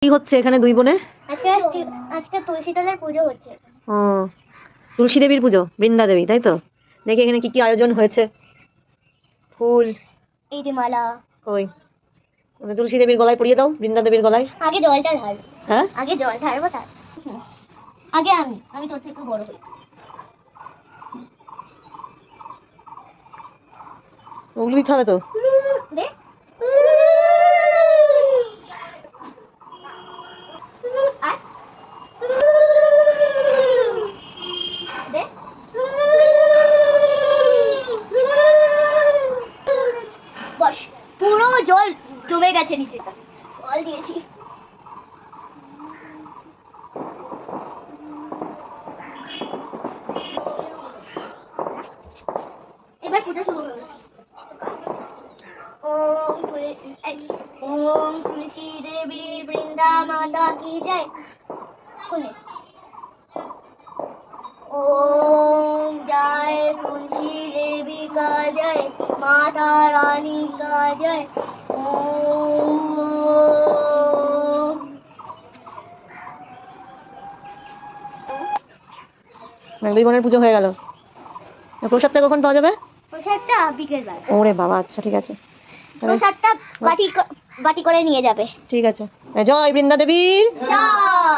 কি হচ্ছে এখানে দুই বোনে? আজকে আজকে তুলসী তলার পুজো হচ্ছে। ও, তুলসী দেবীর পুজো, বৃন্দা দেবী, তাই তো? দেখি এখানে কি কি আয়োজন হয়েছে। ফুল, এই যে মালা। কই তুলসী দেবীর গলায় পরিয়ে দাও, বৃন্দা দেবীর গলায়। আগে জলটা ঢালবো। হ্যাঁ, আগে জল ঢালবো তার। আগে আমি তোর থেকে বড় হই। ওগুলো দিতে হবে তো। দে। দে। বস, পুরো জল ডুবে গেছে নিচে। জল দিয়েছি। এবার পূজা শুরু হবে। ओम तुलसी देवी वृंदा माता की जय। सुने। ओम जय तुलसी देवी का जय, माता रानी का जय। ओम দুই বোনের পুজো হয়ে গেল। প্রসাদটা কখন পাওয়া যাবে? প্রসাদটা বিকেল বেলা। ওরে বাবা, আচ্ছা ঠিক আছে। প্রসাদটা বাটি করে নিয়ে যাবে। ঠিক আছে। জয় বৃন্দা দেবীর। জয়।